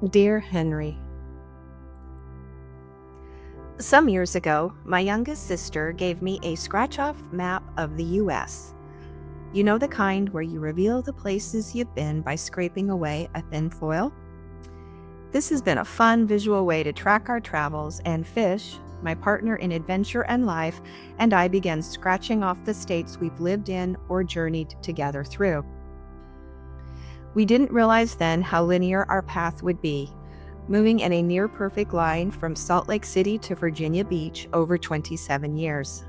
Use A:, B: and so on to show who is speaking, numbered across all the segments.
A: Dear Henry, some years ago, my youngest sister gave me a scratch-off map of the U.S. You know, the kind where you reveal the places you've been by scraping away a thin foil? This has been a fun visual way to track our travels, and Fish, my partner in adventure and life, and I began scratching off the states we've lived in or journeyed together through. We didn't realize then how linear our path would be, moving in a near-perfect line from Salt Lake City to Virginia Beach over 27 years.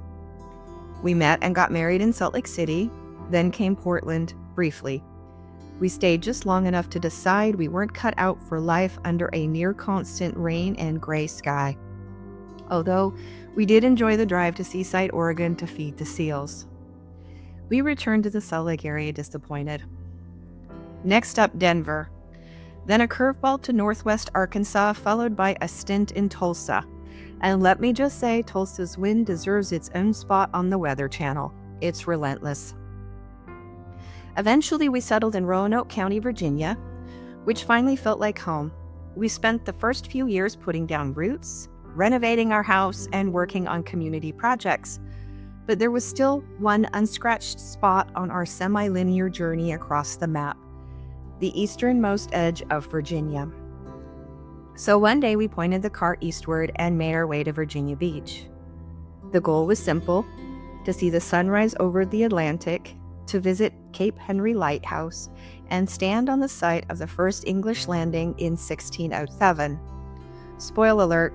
A: We met and got married in Salt Lake City, then came Portland briefly. We stayed just long enough to decide we weren't cut out for life under a near-constant rain and gray sky. Although we did enjoy the drive to Seaside, Oregon to feed the seals. We returned to the Salt Lake area disappointed. Next up, Denver. Then a curveball to Northwest Arkansas, followed by a stint in Tulsa. And let me just say, Tulsa's wind deserves its own spot on the Weather Channel. It's relentless. Eventually, we settled in Roanoke County, Virginia, which finally felt like home. We spent the first few years putting down roots, renovating our house, and working on community projects. But there was still one unscratched spot on our semi-linear journey across the map: the easternmost edge of Virginia. So one day we pointed the car eastward and made our way to Virginia Beach. The goal was simple: to see the sunrise over the Atlantic, to visit Cape Henry Lighthouse, and stand on the site of the first English landing in 1607. Spoiler alert,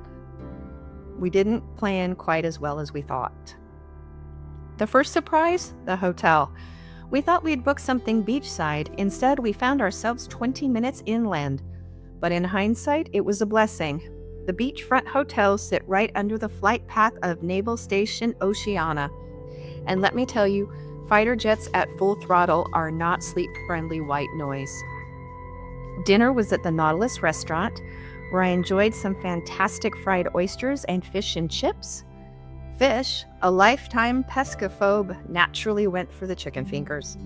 A: we didn't plan quite as well as we thought. The first surprise? The hotel. We thought we'd book something beachside. Instead, we found ourselves 20 minutes inland. But in hindsight, it was a blessing. The beachfront hotels sit right under the flight path of Naval Station Oceana. And let me tell you, fighter jets at full throttle are not sleep-friendly white noise. Dinner was at the Nautilus restaurant, where I enjoyed some fantastic fried oysters and fish and chips. Fish, a lifetime pescaphobe, naturally went for the chicken fingers.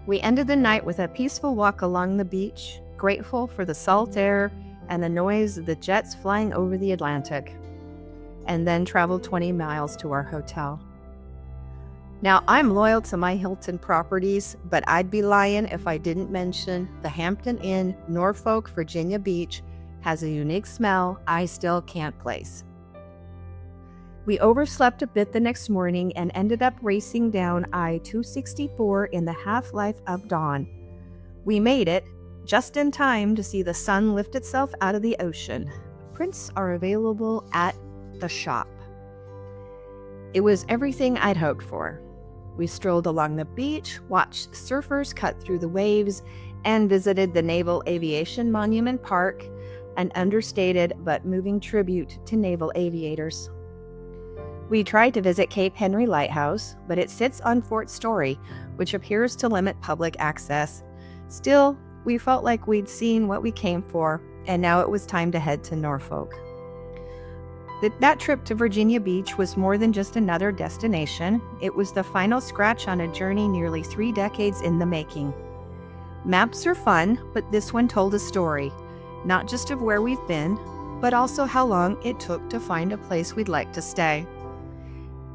A: We ended the night with a peaceful walk along the beach, grateful for the salt air and the noise of the jets flying over the Atlantic, and then traveled 20 miles to our hotel. Now, I'm loyal to my Hilton properties, but I'd be lying if I didn't mention the Hampton Inn, Norfolk, Virginia Beach has a unique smell I still can't place. We overslept a bit the next morning and ended up racing down I-264 in the half-life of dawn. We made it just in time to see the sun lift itself out of the ocean. Prints are available at the shop. It was everything I'd hoped for. We strolled along the beach, watched surfers cut through the waves, and visited the Naval Aviation Monument Park, an understated but moving tribute to naval aviators. We tried to visit Cape Henry Lighthouse, but it sits on Fort Story, which appears to limit public access. Still, we felt like we'd seen what we came for, and now it was time to head to Norfolk. That trip to Virginia Beach was more than just another destination. It was the final scratch on a journey nearly 3 decades in the making. Maps are fun, but this one told a story, not just of where we've been, but also how long it took to find a place we'd like to stay.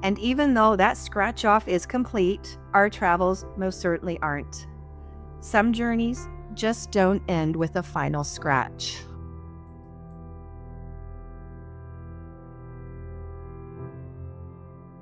A: And even though that scratch-off is complete, our travels most certainly aren't. Some journeys just don't end with a final scratch.